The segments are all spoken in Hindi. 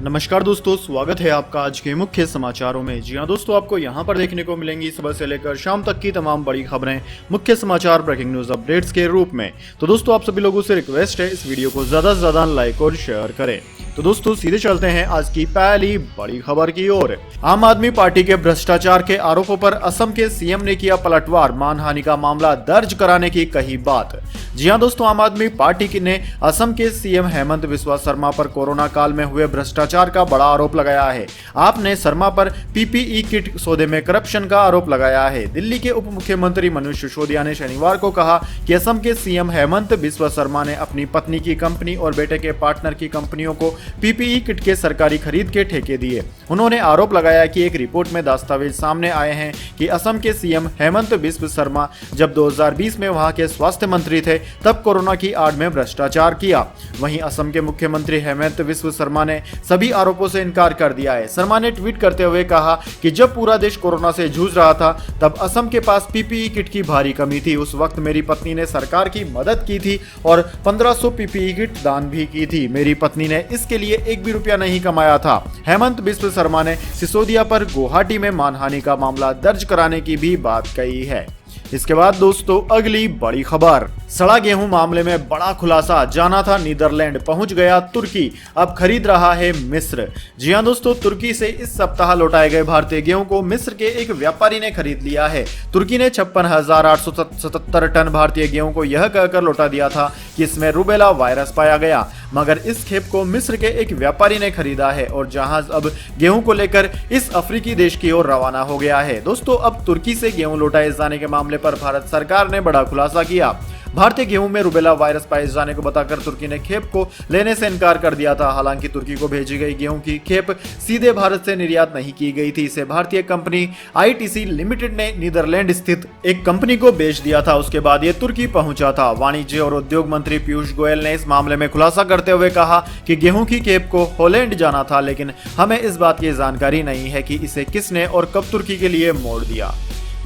नमस्कार दोस्तों, स्वागत है आपका आज के मुख्य समाचारों में। जी हां दोस्तों, आपको यहां पर देखने को मिलेंगी सुबह से लेकर शाम तक की तमाम बड़ी खबरें मुख्य समाचार ब्रेकिंग न्यूज अपडेट्स के रूप में। तो दोस्तों, आप सभी लोगों से रिक्वेस्ट है इस वीडियो को ज्यादा से ज्यादा लाइक और शेयर करें। तो दोस्तों, सीधे चलते हैं आज की पहली बड़ी खबर की ओर। आम आदमी पार्टी के भ्रष्टाचार के आरोपों पर असम के सीएम ने किया पलटवार, मानहानि का मामला दर्ज कराने की कही बात। जी हां दोस्तों, आम आदमी पार्टी ने असम के सीएम हेमंत बिस्वा शर्मा पर कोरोना काल में हुए भ्रष्टाचार का बड़ा आरोप लगाया है। आपने शर्मा पर पीपीई किट सौदे में करप्शन का आरोप लगाया है। दिल्ली के उप मुख्यमंत्री मनीष सिसोदिया ने शनिवार को कहा कि असम के सीएम हेमंत बिस्वा शर्मा ने अपनी पत्नी की कंपनी और बेटे के पार्टनर की कंपनियों को पीपीई किट के सरकारी खरीद के ठेके दिए। उन्होंने आरोप लगाया कि एक रिपोर्ट में दस्तावेज सामने आए हैं कि असम के सीएम हेमंत बिस्वा शर्मा जब 2020 में वहां के स्वास्थ्य मंत्री थे तब कोरोना की आड़ में भ्रष्टाचार किया। वहीं असम के मुख्यमंत्री हेमंत बिस्वा शर्मा ने सभी आरोपों से इनकार कर दिया है। शर्मा ने ट्वीट करते हुए कहा कि जब पूरा देश कोरोना से जूझ रहा था तब असम के पास पीपीई किट की भारी कमी थी। उस वक्त मेरी पत्नी ने सरकार की मदद की थी और 1500 पीपीई किट दान भी की थी। मेरी पत्नी ने इसके लिए एक भी रुपया नहीं कमाया था। हेमंत बिस्वा शर्मा ने सिसोदिया पर गुवाहाटी में मानहानि का मामला दर्ज कराने की भी बात कही है। इसके बाद दोस्तों, अगली बड़ी खबर। सड़ा गेहूं मामले में बड़ा खुलासा, जाना था नीदरलैंड, पहुंच गया तुर्की, अब खरीद रहा है मिस्र। जी हां दोस्तों, तुर्की से इस सप्ताह लौटाए गए भारतीय गेहूं को मिस्र के एक व्यापारी ने खरीद लिया है। तुर्की ने 56,877 टन भारतीय गेहूं को यह कहकर लौटा दिया था कि इसमें रूबेला वायरस पाया गया, मगर इस खेप को मिस्र के एक व्यापारी ने खरीदा है और जहाज अब गेहूं को लेकर इस अफ्रीकी देश की ओर रवाना हो गया है। दोस्तों, अब तुर्की से गेहूं लौटाए जाने के मामले पर भारत सरकार ने बड़ा खुलासा किया। भारतीय गेहूं में रूबेला वायरस पाए जाने को बताकर तुर्की ने खेप को लेने से इनकार कर दिया था। हालांकि तुर्की को भेजी गई गेहूं की खेप सीधे भारत से निर्यात नहीं की गई थी। इसे भारतीय कंपनी आईटीसी लिमिटेड ने नीदरलैंड स्थित एक कंपनी को बेच दिया था। उसके बाद ये तुर्की पहुंचा था। वाणिज्य और उद्योग मंत्री पीयूष गोयल ने इस मामले में खुलासा करते हुए कहा कि गेहूं की खेप को हॉलैंड जाना था, लेकिन हमें इस बात की जानकारी नहीं है कि इसे किसने और कब तुर्की के लिए मोड़ दिया।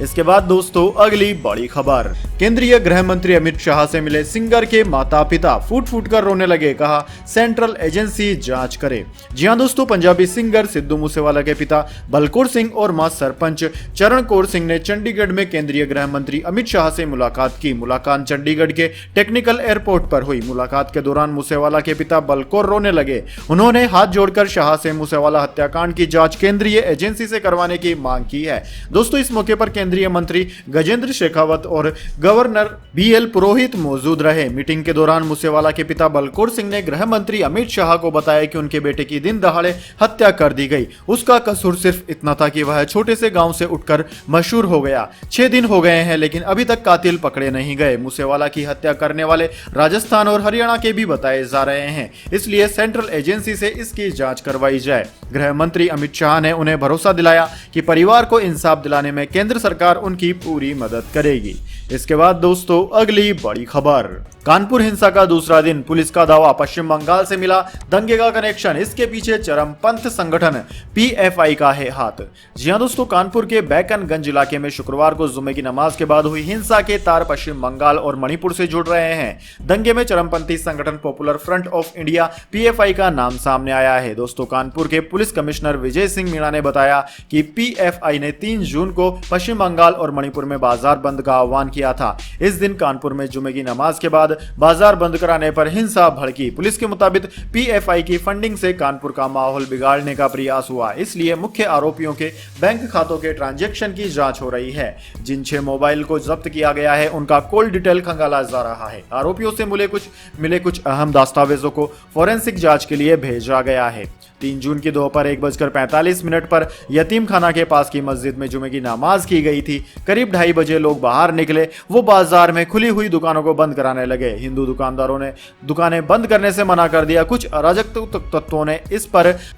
इसके बाद दोस्तों, अगली बड़ी खबर। केंद्रीय गृह मंत्री अमित शाह से मिले सिंगर के माता पिता, फूट फूट कर रोने लगे, कहा सेंट्रल एजेंसी जांच करे। जी हां दोस्तों, पंजाबी सिंगर सिद्धू मूसेवाला के पिता बलकौर सिंह और मां सरपंच चरण कौर सिंह ने चंडीगढ़ में केंद्रीय गृह मंत्री अमित शाह से मुलाकात की। मुलाकात चंडीगढ़ के टेक्निकल एयरपोर्ट पर हुई। मुलाकात के दौरान मूसेवाला के पिता बलकौर रोने लगे। उन्होंने हाथ जोड़कर शाह से मूसेवाला हत्याकांड की जांच केंद्रीय एजेंसी से करवाने की मांग की है। दोस्तों, इस मौके पर केंद्रीय मंत्री गजेंद्र शेखावत और गवर्नर बीएल पुरोहित मौजूद रहे। मीटिंग के दौरान मूसेवाला के पिता बलकौर सिंह ने गृह मंत्री अमित शाह को बताया कि उनके बेटे की दिन दहाड़े हत्या कर दी गई। उसका कसूर सिर्फ इतना था कि वह छोटे से गांव से उठकर मशहूर हो गया। 6 दिन हो गए हैं लेकिन अभी तक कातिल पकड़े नहीं गए। मूसेवाला की हत्या करने वाले राजस्थान और हरियाणा के भी बताए जा रहे हैं, इसलिए सेंट्रल एजेंसी से इसकी जांच करवाई जाए। गृह मंत्री अमित शाह ने उन्हें भरोसा दिलाया कि परिवार को इंसाफ दिलाने में केंद्र सरकार उनकी पूरी मदद करेगी। इसके बाद दोस्तों, अगली बड़ी खबर। कानपुर हिंसा का दूसरा दिन, पुलिस का दावा पश्चिम बंगाल से मिला दंगे का कनेक्शन, इसके पीछे चरमपंथ संगठन पीएफआई का है हाथ। जी हां दोस्तों, कानपुर के बैकनगंज इलाके में शुक्रवार को जुमे की नमाज के बाद हुई हिंसा के तार पश्चिम बंगाल और मणिपुर से जुड़ रहे हैं। दंगे में चरमपंथी संगठन popular front of India PFI का नाम सामने आया है। दोस्तों, कानपुर के पुलिस कमिश्नर विजय सिंह मीणा ने बताया कि पीएफआई ने 3 जून को पश्चिम बंगाल और मणिपुर में बाजार बंद का आह्वान किया था। इस दिन कानपुर में जुमे की नमाज के बाद बाजार बंद कराने पर हिंसा भड़की। पुलिस के मुताबिक पीएफआई की फंडिंग से कानपुर का माहौल बिगाड़ने का प्रयास हुआ, इसलिए मुख्य आरोपियों के बैंक खातों के ट्रांजैक्शन की जांच हो रही है। जिन 6 मोबाइल को जब्त किया गया है उनका कॉल डिटेल खंगाला जा रहा है। आरोपियों से मिले कुछ अहम दस्तावेजों को फोरेंसिक जांच के लिए भेजा गया है। 3 जून की दोपहर 1:45 पर यतीम खाना के पास की मस्जिद में जुमे की नमाज की गई थी। करीब 2:30 बजे लोग बाहर निकले। वो बाजार में खुली हुई दुकानों को बंद कराने लगे। हिंदू दुकानदारों ने दुकानें बंद करने से मना कर दिया। कुछ अराजक तत्वों ने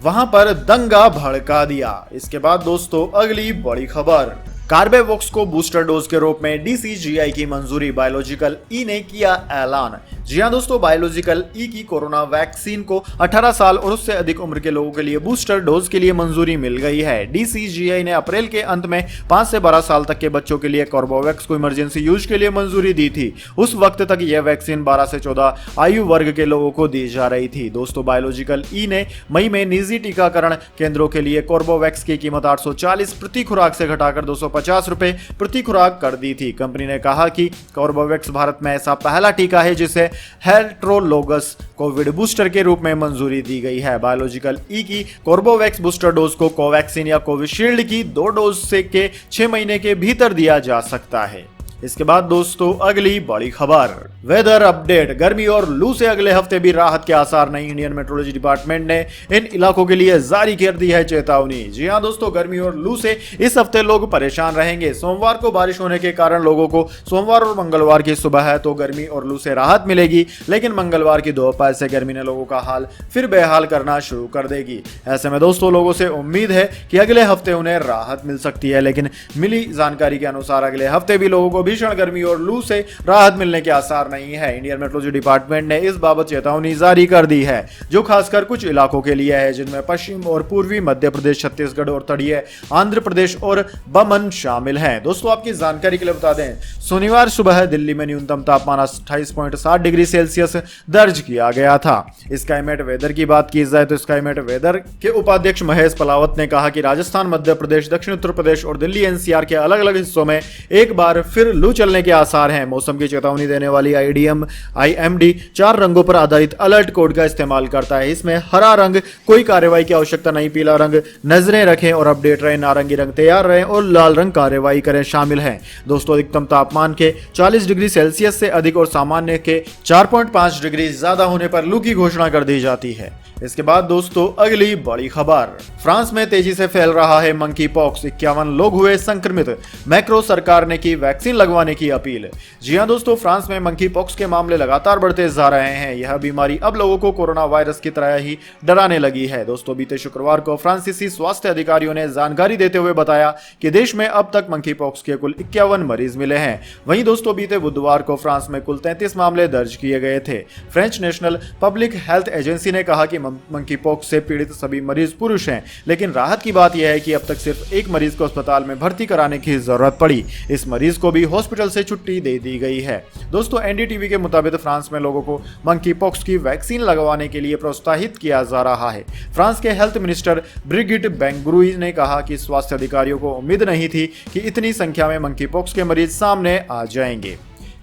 वहां पर दंगा भड़का दिया। इसके बाद दोस्तों, अगली बड़ी खबर। कार्बेवॉक्स को बूस्टर डोज के रूप में डीसीजीआई की मंजूरी, बायोलॉजिकल ई ने किया ऐलान। जी हां दोस्तों, बायोलॉजिकल ई की कोरोना वैक्सीन को 18 साल और उससे अधिक उम्र के लोगों के लिए बूस्टर डोज के लिए मंजूरी मिल गई है। डीसीजीआई ने अप्रैल के अंत में 5 से 12 साल तक के बच्चों के लिए कार्बोवैक्स को इमरजेंसी यूज के लिए मंजूरी दी थी। उस वक्त तक यह वैक्सीन 12 से 14 आयु वर्ग के लोगों को दी जा रही थी। दोस्तों, बायोलॉजिकल ई ने मई में निजी टीकाकरण केंद्रों के लिए कार्बोवैक्स की कीमत 840 प्रति खुराक से घटाकर 250 रुपए प्रति खुराक कर दी थी। कंपनी ने कहा कि कार्बोवैक्स भारत में ऐसा पहला टीका है जिसे हेटेरोलोगस कोविड बूस्टर के रूप में मंजूरी दी गई है। बायोलॉजिकल ई की कार्बोवैक्स बूस्टर डोज को कोवैक्सीन या कोविशील्ड की 2 डोज से के 6 महीने के भीतर दिया जा सकता है। इसके बाद दोस्तों अगली बड़ी खबर, वेदर अपडेट। गर्मी और लू से अगले हफ्ते भी राहत के आसार नहीं। इंडियन मेट्रोलॉजी डिपार्टमेंट ने इन इलाकों के लिए जारी कर दी है चेतावनी। जी हां दोस्तों, गर्मी और लू से इस हफ्ते लोग परेशान रहेंगे। सोमवार को बारिश होने के कारण लोगों को सोमवार और मंगलवार की सुबह है तो गर्मी और लू से राहत मिलेगी, लेकिन मंगलवार की दोपहर से गर्मी ने लोगों का हाल फिर बेहाल करना शुरू कर देगी। ऐसे में दोस्तों लोगों से उम्मीद है कि अगले हफ्ते उन्हें राहत मिल सकती है, लेकिन मिली जानकारी के अनुसार अगले हफ्ते भी लोगों को भीषण गर्मी और लू से राहत मिलने के आसार नहीं है। इंडियन मेट्रोलॉजी डिपार्टमेंट ने इस बाबत चेतावनी जारी कर दी है, जो खासकर कुछ इलाकों के लिए है, जिनमें पश्चिम और पूर्वी मध्य प्रदेश, छत्तीसगढ़ और तटीय आंध्र प्रदेश और बमन शामिल हैं। दोस्तों, आपकी जानकारी के लिए बता दें, शनिवार सुबह दिल्ली में न्यूनतम तापमान 28.7 डिग्री सेल्सियस दर्ज किया गया था। स्काईमेट वेदर की बात की जाए तो स्काईमेट वेदर के उपाध्यक्ष महेश पलावत ने कहा कि राजस्थान, मध्य प्रदेश, दक्षिण उत्तर प्रदेश और दिल्ली एनसीआर के अलग अलग हिस्सों में एक बार फिर लू चलने के आसार हैं। मौसम की चेतावनी देने वाली आईएमडी 4 रंगों पर आधारित अलर्ट कोड का इस्तेमाल करता है। इसमें हरा रंग कोई कार्रवाई की आवश्यकता नहीं, पीला रंग नजरें रखें और अपडेट रहे, नारंगी रंग तैयार रहें और लाल रंग कार्रवाई करें शामिल हैं। दोस्तों, अधिकतम तापमान के 40 डिग्री सेल्सियस से अधिक और सामान्य के 4.5 डिग्री ज्यादा होने पर लू की घोषणा कर दी जाती है। इसके बाद दोस्तों अगली बड़ी खबर, फ्रांस में तेजी से फैल रहा है मंकी पॉक्स, 51 लोग हुए संक्रमित, मैक्रो सरकार ने की वैक्सीन लगवाने की अपील। जी हां दोस्तों, फ्रांस में मंकी पॉक्स के मामले लगातार बढ़ते जा रहे हैं। यह बीमारी अब लोगों को कोरोना वायरस की तरह ही डराने लगी है। दोस्तों, बीते शुक्रवार को फ्रांसीसी स्वास्थ्य अधिकारियों ने जानकारी देते हुए बताया कि देश में अब तक मंकी पॉक्स के कुल 51 मरीज मिले हैं। वहीं दोस्तों बीते बुधवार को फ्रांस में कुल 33 मामले दर्ज किए गए थे। French national public health agency ने कहा कि मंकी पॉक्स से पीड़ित सभी मरीज पुरुष हैं, लेकिन राहत की बात यह है कि अब तक सिर्फ एक मरीज को अस्पताल में भर्ती कराने की जरूरत पड़ी। इस मरीज को भी हॉस्पिटल से छुट्टी दे दी गई है। दोस्तों, एनडीटीवी के मुताबिक फ्रांस में लोगों को मंकी पॉक्स की वैक्सीन लगवाने के लिए प्रोत्साहित किया जा रहा है। फ्रांस के हेल्थ मिनिस्टर ब्रिगिट बेंगब्रुई ने कहा कि स्वास्थ्य अधिकारियों को उम्मीद नहीं थी कि इतनी संख्या में मंकी पॉक्स के मरीज सामने आ जाएंगे।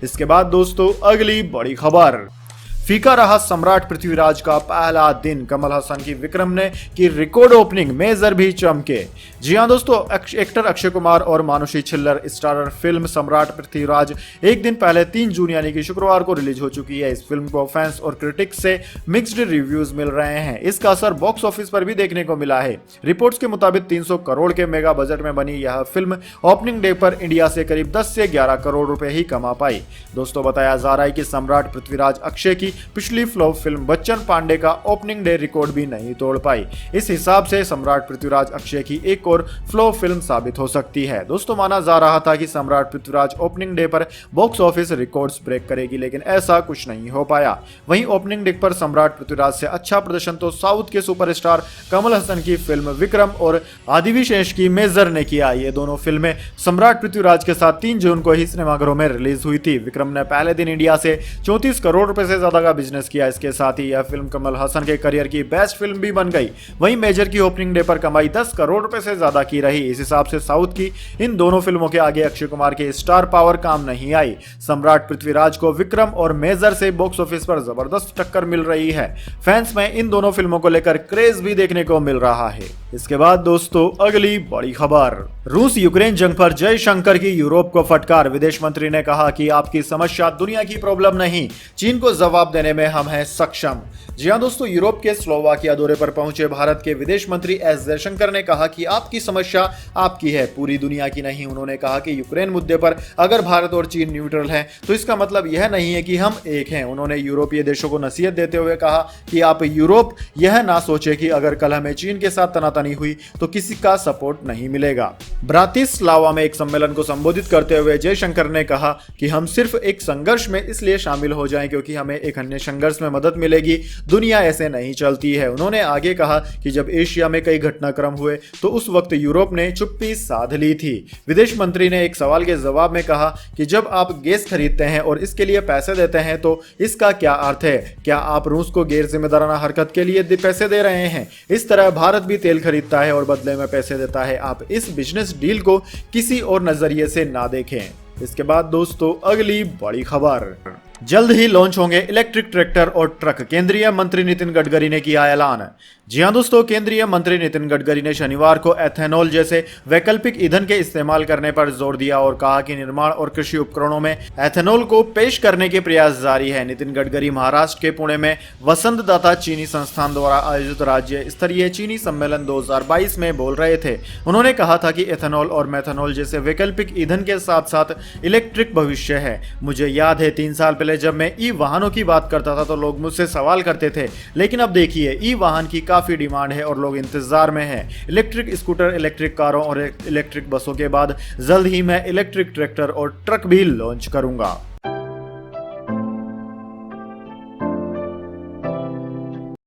इसके बाद दोस्तों अगली बड़ी खबर, फीका रहा सम्राट पृथ्वीराज का पहला दिन, कमल हसन की विक्रम ने की रिकॉर्ड ओपनिंग, मेजर भी चमके। जी हां दोस्तों, एक्टर अक्षय कुमार और मानुषी छिल्लर स्टारर फिल्म सम्राट पृथ्वीराज एक दिन पहले 3 जून यानी कि शुक्रवार को रिलीज हो चुकी है। इस फिल्म को फैंस और क्रिटिक्स से मिक्स्ड रिव्यूज मिल रहे हैं। इसका असर बॉक्स ऑफिस पर भी देखने को मिला है। रिपोर्ट्स के मुताबिक 300 करोड़ के मेगा बजट में बनी यह फिल्म ओपनिंग डे पर इंडिया से करीब 10 से 11 करोड़ रुपए ही कमा पाई। दोस्तों, बताया जा रहा है कि सम्राट पृथ्वीराज अक्षय की पिछली फ्लॉप फिल्म बच्चन पांडे का ओपनिंग डे रिकॉर्ड भी नहीं तोड़ पाई। इस हिसाब से सम्राट पृथ्वीराज अक्षय की एक और फ्लॉप फिल्म साबित हो सकती है। दोस्तों, माना जा रहा था कि सम्राट पृथ्वीराज ओपनिंग डे पर बॉक्स ऑफिस रिकॉर्ड्स ब्रेक करेगी, लेकिन ऐसा कुछ नहीं हो पाया। वहीं ओपनिंग डे पर सम्राट पृथ्वीराज से अच्छा प्रदर्शन तो साउथ के सुपरस्टार कमल हसन की फिल्म विक्रम और आदिविशेष की मेजर ने किया। ये दोनों फिल्में सम्राट पृथ्वीराज के साथ 3 जून को ही सिनेमाघरों में रिलीज हुई थी। विक्रम ने पहले दिन इंडिया से 34 करोड़ रुपए से ज्यादा का बिजनेस किया। इसके साथ ही यह फिल्म कमल हसन के करियर की बेस्ट फिल्म भी बन गई। वहीं मेजर की ओपनिंग डे पर कमाई 10 करोड़ रुपए से ज्यादा की रही। इस हिसाब से साउथ की इन दोनों फिल्मों के आगे अक्षय कुमार की स्टार पावर काम नहीं आई। सम्राट पृथ्वीराज को विक्रम और मेजर से बॉक्स ऑफिस पर जबरदस्त टक्कर मिल रही है। फैंस में इन दोनों फिल्मों को लेकर क्रेज भी देखने को मिल रहा है। इसके बाद दोस्तों अगली बड़ी खबर, रूस यूक्रेन जंग पर जयशंकर की यूरोप को फटकार। विदेश मंत्री ने कहा कि आपकी समस्या दुनिया की प्रॉब्लम नहीं, चीन को जवाब देने में हम हैं सक्षम। जी हां दोस्तों, यूरोप के स्लोवाकिया दौरे पर पहुंचे भारत के विदेश मंत्री एस जयशंकर ने कहा कि आपकी समस्या आपकी है, पूरी दुनिया की नहीं। उन्होंने कहा कि यूक्रेन मुद्दे पर अगर भारत और चीन न्यूट्रल हैं तो इसका मतलब यह नहीं है कि हम एक हैं। उन्होंने यूरोपीय देशों को नसीहत देते हुए कहा कि आप यूरोप यह ना सोचे कि अगर कल हमें चीन के साथ तनातनी नहीं हुई तो किसी का सपोर्ट नहीं मिलेगा। ब्रातिस्लावा में एक सम्मेलन को संबोधित करते हुए जयशंकर ने कहा कि हम सिर्फ एक संघर्ष में इसलिए शामिल हो जाएं क्योंकि हमें एक अन्य संघर्ष में मदद मिलेगी। दुनिया ऐसे नहीं चलती है। उन्होंने आगे कहा कि जब एशिया में कई घटनाक्रम हुए तो उस वक्त यूरोप ने चुप्पी साध ली थी। विदेश मंत्री ने एक सवाल के जवाब में कहा कि जब आप गैस खरीदते हैं और इसके लिए पैसे देते हैं तो इसका क्या अर्थ है? क्या आप रूस को गैर जिम्मेदाराना हरकत के लिए पैसे दे रहे हैं? इस तरह भारत भी तेल खरीदता है और बदले में पैसे देता है। आप इस बिजनेस डील को किसी और नजरिए से ना देखें। इसके बाद दोस्तों अगली बड़ी खबर, जल्द ही लॉन्च होंगे इलेक्ट्रिक ट्रैक्टर और ट्रक, केंद्रीय मंत्री नितिन गडकरी ने किया ऐलान। जी हां दोस्तों, केंद्रीय मंत्री नितिन गडकरी ने शनिवार को एथेनॉल जैसे वैकल्पिक ईंधन के इस्तेमाल करने पर जोर दिया और कहा कि निर्माण और कृषि उपकरणों में एथेनॉल को पेश करने के प्रयास जारी है। नितिन गडकरी महाराष्ट्र के पुणे में वसंतदाता चीनी संस्थान द्वारा आयोजित राज्य स्तरीय चीनी सम्मेलन 2022 में बोल रहे थे। उन्होंने कहा था कि एथेनॉल और मेथनॉल जैसे वैकल्पिक ईंधन के साथ साथ इलेक्ट्रिक भविष्य है। मुझे याद है 3 साल पहले जब मैं ई वाहनों की बात करता था तो लोग मुझसे सवाल करते थे, लेकिन अब देखिए ई वाहन की काफी डिमांड है और लोग इंतजार में हैं। इलेक्ट्रिक स्कूटर, इलेक्ट्रिक कारों और इलेक्ट्रिक बसों के बाद जल्द ही मैं इलेक्ट्रिक ट्रैक्टर और ट्रक भी लॉन्च करूंगा।